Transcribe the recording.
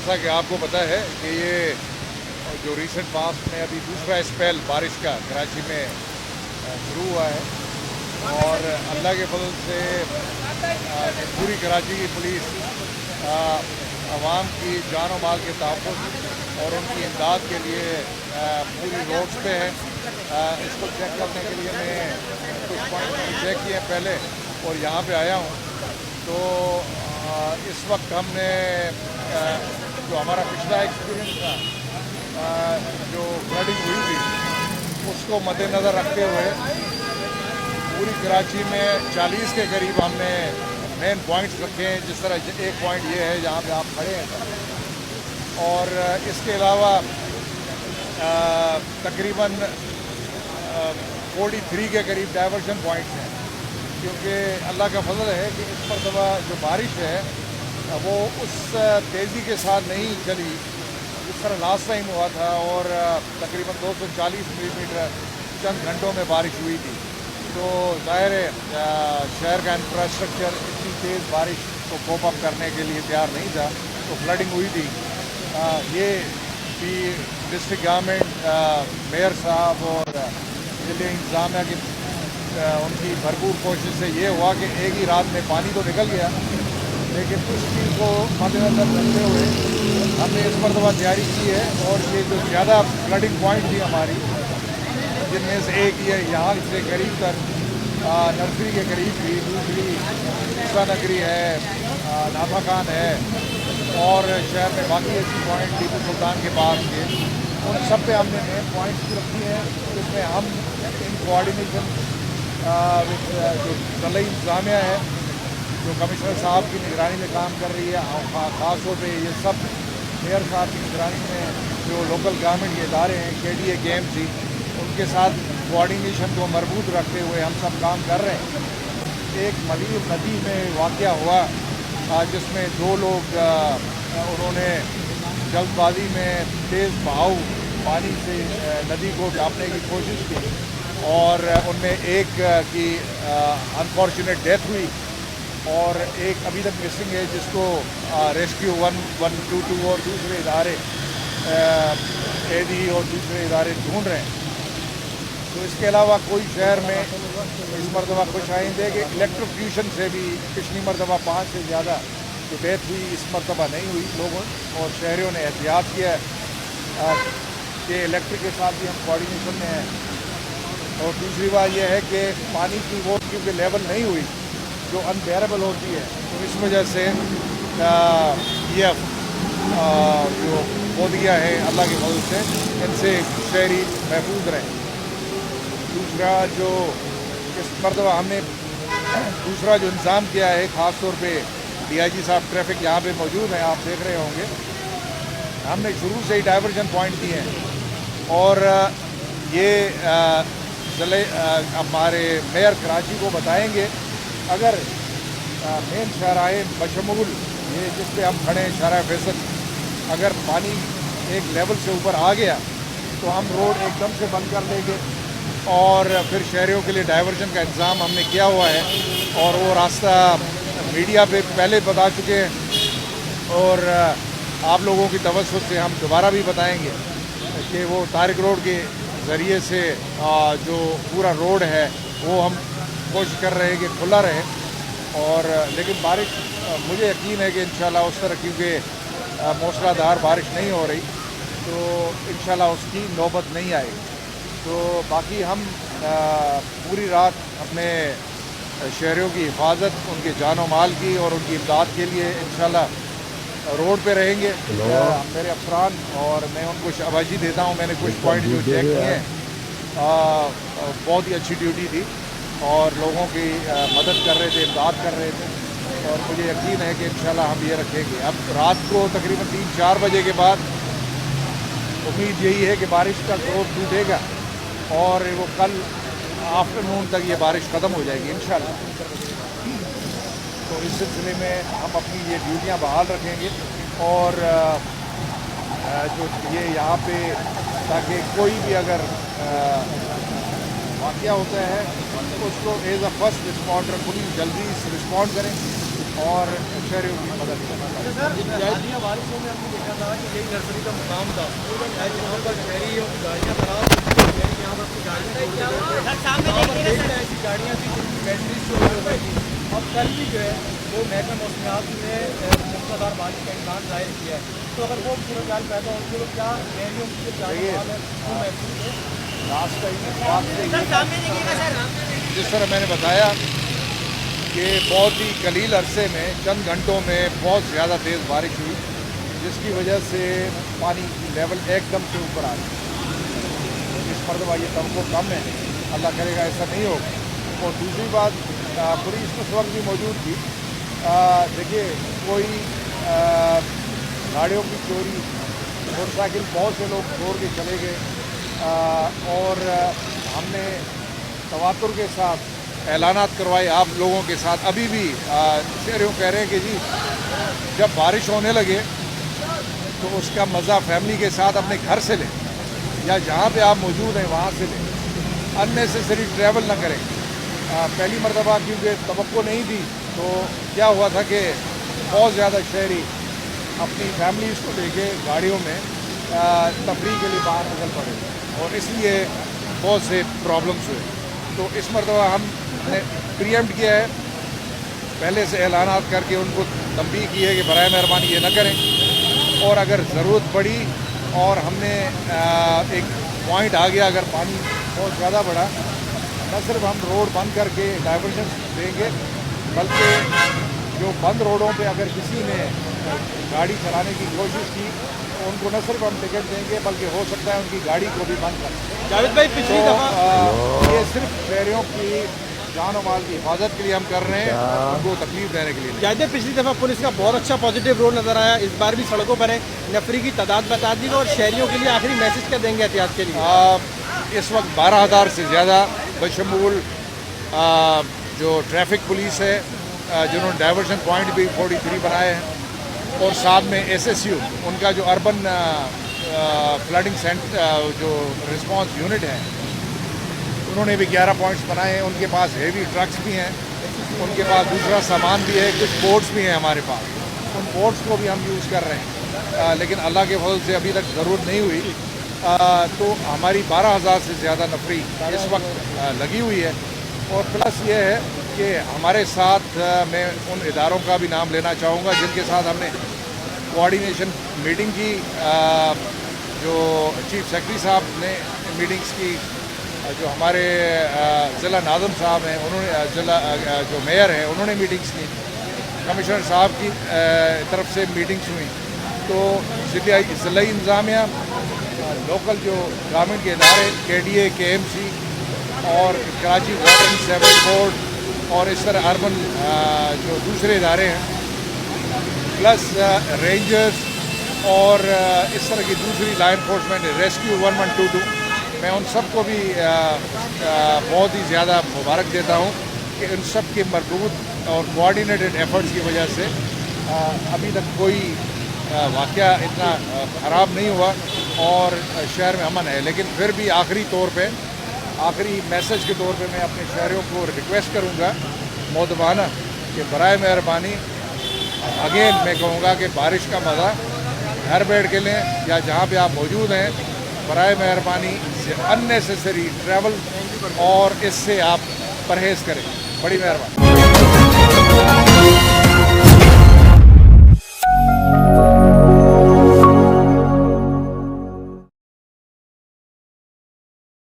जैसा कि आपको पता है कि ये जो रीसेंट पास्ट में अभी दूसरा स्पेल बारिश का कराची में शुरू हुआ है और अल्लाह के फजल से पूरी कराची की पुलिस आवाम की जान और माल के तहफ़्फ़ुज़ और उनकी इमदाद के लिए पूरी रोड्स पे है। इसको चेक करने के लिए मैं कुछ पॉइंट चेक किए हैं पहले और यहाँ पे आया हूँ। तो इस वक्त हमने जो हमारा पिछला एक्सपीरियंस था जो फ्लडिंग हुई थी उसको मद्देनज़र रखते हुए पूरी कराची में 40 के करीब हमने मेन पॉइंट्स रखे हैं। जिस तरह एक पॉइंट ये है जहाँ पे आप खड़े हैं और इसके अलावा तकरीबन 43 के करीब डाइवर्जन पॉइंट्स हैं, क्योंकि अल्लाह का फजल है कि इस मरतबा जो बारिश है वो उस तेज़ी के साथ नहीं चली जिस तरह लास्ट टाइम हुआ था और तकरीबन 240 मिलीमीटर चंद घंटों में बारिश हुई थी। तो ज़ाहिर है शहर का इंफ्रास्ट्रक्चर इतनी तेज़ बारिश को कोप अप करने के लिए तैयार नहीं था, तो फ्लडिंग हुई थी। ये भी डिस्ट्रिक्ट गवर्नमेंट मेयर साहब और ज़िले इंतज़ामिया की उनकी भरपूर कोशिश से ये हुआ कि एक ही रात में पानी तो निकल गया, लेकिन उस चीज़ को मद्देनज़र रखते हुए हमने इस मरतबा तैयारी की है। और ये जो ज़्यादा फ्लडिंग पॉइंट थी हमारी, जिनमें से एक ये यहाँ से करीब तक नर्सरी के करीब थी, दूसरी ईसा नगरी है, नाफा खान है और शहर में बाकी ऐसी पॉइंट टीपू सुल्तान के पास के, उन सब पे हमने मेन पॉइंट्स भी रखी हैं, जिसमें हम इन कोऑर्डिनेशन जो ज़िला इंतज़ामिया है जो कमिश्नर साहब की निगरानी में काम कर रही है, ख़ास तौर पे ये सब मेयर साहब की निगरानी में जो लोकल गवर्नमेंट के इदारे हैं KDA KMC, उनके साथ कोऑर्डिनेशन को मरबूत रखते हुए हम सब काम कर रहे हैं। एक मलीर नदी में वाक़या हुआ जिसमें 2 लोग उन्होंने जल्दबाजी में तेज़ बहाव पानी से नदी को ढाँपने की कोशिश की और उनमें एक की अनफॉर्चुनेट डेथ हुई और एक अभी तक मिसिंग है, जिसको रेस्क्यू 112 और दूसरे इदारे AD और दूसरे इदारे ढूंढ रहे हैं। तो इसके अलावा कोई शहर में इस मरतबा खुश आइंदे कि इलेक्ट्रोक्यूशन से भी पिछली मरतबा 5 से ज़्यादा जो डेथ हुई इस मरतबा नहीं हुई लोगों और शहरियों ने एहतियात किया कि इलेक्ट्रिक के साथ भी हम कोऑर्डिनेशन में हैं। और दूसरी बात यह है कि पानी की वो क्योंकि लेवल नहीं हुई जो अनबेरेबल होती है, तो इस वजह से ये जो पौधियाँ हैं अल्लाह के फजल से इनसे शहरी महफूज रहें। दूसरा जो इस मरतबा हमने दूसरा जो इंतज़ाम किया है, ख़ास तौर पे DIG साहब ट्रैफिक यहाँ पे मौजूद हैं, आप देख रहे होंगे, हमने शुरू से ही डाइवर्जन पॉइंट दिए हैं और ये ज़िले हमारे मेयर कराची को बताएंगे अगर मेन शहराए बशमूल ये जिस पे हम खड़े हैं शहरा फैसल, अगर पानी एक लेवल से ऊपर आ गया तो हम रोड एकदम से बंद कर देंगे और फिर शहरियों के लिए डाइवर्जन का इंतज़ाम हमने किया हुआ है और वो रास्ता मीडिया पे पहले बता चुके हैं और आप लोगों की तवज्जो से हम दोबारा भी बताएंगे कि वो तारिक रोड के ज़रिए से जो पूरा रोड है वो हम कोशिश कर रहे हैं कि खुला रहे। और लेकिन बारिश मुझे यकीन है कि इंशाल्लाह उस तरह क्योंकि मूसलाधार बारिश नहीं हो रही तो इंशाल्लाह उसकी नौबत नहीं आएगी। तो बाकी हम पूरी रात अपने शहरियों की हिफाजत, उनके जान और माल की और उनकी इमदाद के लिए इंशाल्लाह रोड पे रहेंगे। मेरे अफसरान और मैं उनको शाबाशी देता हूँ, मैंने कुछ पॉइंट जो चेक किए हैं बहुत ही अच्छी ड्यूटी थी और लोगों की मदद कर रहे थे, इमदाद कर रहे थे और मुझे यकीन है कि इंशाल्लाह हम ये रखेंगे। अब रात को तकरीबन 3-4 बजे के बाद उम्मीद यही है कि बारिश का जोर टूटेगा और वो कल आफ्टरनून तक ये बारिश ख़त्म हो जाएगी इंशाल्लाह। तो इस सिलसिले में हम अपनी ये ड्यूटियाँ बहाल रखेंगे और जो ये यहाँ पे ताकि कोई भी अगर वाक़या होता है तो उसको as a first responder police जल्दी रिस्पॉन्ड करें اور شہریوں کی مدد کرنا چاہتے ہیں۔ حالیہ بارشوں میں ہم نے دیکھا تھا کہ یہی نرسری کا مقام تھا جہاں پر شہریوں کی گاڑیاں خراب ہوتی تھیں، یہاں پر اپنی گاڑیاں یہاں پر دیکھتے ہیں ایسی گاڑیاں تھیں جن کی بیٹری چوری ہو گئی تھی۔ اب کل بھی جو ہے وہ محکمہ موسمیات نے موسلادھار بارش کا امکان ظاہر کیا ہے، تو اگر وہ صورتحال پیدا ہوتی ہے تو کیا شہریوں کی جو جان و مال ہے وہ محفوظ ہے؟ لاسٹ ٹائم اس بات سے جس طرح میں نے بتایا کہ بہت ہی قلیل عرصے میں چند گھنٹوں میں بہت زیادہ تیز بارش ہوئی، جس کی وجہ سے پانی کی لیول ایک دم سے اوپر آ گئی۔ اس مرتبہ یہ توقع کم ہے، اللہ کرے گا ایسا نہیں ہوگا۔ اور دوسری بات، پولیس اس وقت بھی موجود تھی۔ دیکھیے، کوئی گاڑیوں کی چوری، موٹر سائیکل بہت سے لوگ چھوڑ کے چلے گئے، اور ہم نے تواتر کے ساتھ اعلانات کروائے آپ لوگوں کے ساتھ۔ ابھی بھی شہریوں کہہ رہے ہیں کہ جی جب بارش ہونے لگے تو اس کا مزہ فیملی کے ساتھ اپنے گھر سے لیں، یا جہاں پہ آپ موجود ہیں وہاں سے لیں، اننیسیسری ٹریول نہ کریں۔ پہلی مرتبہ کیونکہ توقع نہیں تھی، تو کیا ہوا تھا کہ بہت زیادہ شہری اپنی فیملیز کو لے کے گاڑیوں میں تفریح کے لیے باہر نکل پڑے، اور اس لیے بہت سے پرابلمس ہوئے۔ تو اس مرتبہ ہم نے پریمپٹ کیا ہے، پہلے سے اعلانات کر کے ان کو تنبیہ کی ہے کہ برائے مہربانی یہ نہ کریں، اور اگر ضرورت پڑی اور ہم نے ایک پوائنٹ آ گیا، اگر پانی بہت زیادہ بڑھا، نہ صرف ہم روڈ بند کر کے ڈائیورژن دیں گے، بلکہ جو بند روڈوں پہ اگر کسی نے گاڑی چلانے کی کوشش کی تو ان کو نہ صرف ہم ٹکٹ دیں گے، بلکہ ہو سکتا ہے ان کی گاڑی کو بھی بند کر دیں۔ جاوید بھائی، پچھلی دفعہ یہ صرف شہریوں کی جان و مال کی حفاظت کے لیے ہم کر رہے ہیں، ان کو تکلیف دینے کے لیے نہیں۔ جاوید، پچھلی دفعہ پولیس کا بہت اچھا پازیٹیو رول نظر آیا، اس بار بھی سڑکوں پر ہے، نفری کی تعداد بتا دیجیے اور شہریوں کے لیے آخری میسج کیا دیں گے احتیاط کے لیے؟ اس وقت 12,000 سے زیادہ بشمول جو ٹریفک پولیس ہے، جنہوں نے ڈائیورژن پوائنٹ بھی 43 بنائے ہیں، اور ساتھ میں ایس ایس یو، ان کا جو اربن فلڈنگ سینٹر جو رسپانس یونٹ ہے، انہوں نے بھی 11 پوائنٹس بنائے ہیں۔ ان کے پاس ہیوی ٹرکس بھی ہیں، ان کے پاس دوسرا سامان بھی ہے، کچھ بوٹس بھی ہیں ہمارے پاس، ان بوٹس کو بھی ہم یوز کر رہے ہیں، لیکن اللہ کے فضل سے ابھی تک ضرورت نہیں ہوئی۔ تو ہماری 12,000 سے زیادہ نفری اس وقت لگی ہوئی ہے، اور پلس یہ ہے کہ ہمارے ساتھ میں ان اداروں کا بھی نام لینا چاہوں گا جن کے ساتھ ہم نے کوآرڈینیشن میٹنگ کی، جو چیف سیکرٹری صاحب نے میٹنگز کی، جو ہمارے ضلع ناظم صاحب ہیں انہوں نے، ضلع جو میئر ہیں انہوں نے میٹنگز کی، کمشنر صاحب کی طرف سے میٹنگز ہوئیں۔ تو ضلعی انتظامیہ، لوکل جو گورنمنٹ کے ادارے، کے ڈی اے، کے ایم سی اور Karachi water and sewerage board, اور اس طرح اربن جو دوسرے ادارے ہیں، پلس رینجرز اور اس طرح کی دوسری لا انفورسمنٹ، ریسکیو 1122، میں ان سب کو بھی بہت ہی زیادہ مبارک دیتا ہوں کہ ان سب کے مربوط اور کوآرڈینیٹڈ ایفرٹس کی وجہ سے ابھی تک کوئی واقعہ اتنا خراب نہیں ہوا اور شہر میں امن ہے۔ لیکن پھر بھی آخری طور پہ، آخری میسج کے طور پہ میں اپنے شہریوں کو ریکویسٹ کروں گا مؤدبانہ کہ برائے مہربانی، اگین میں کہوں گا کہ بارش کا مزہ گھر بیٹھ کے لیں یا جہاں پہ آپ موجود ہیں، برائے مہربانی اننیسیسری ٹریول اور اس سے آپ پرہیز کریں۔ بڑی مہربانی۔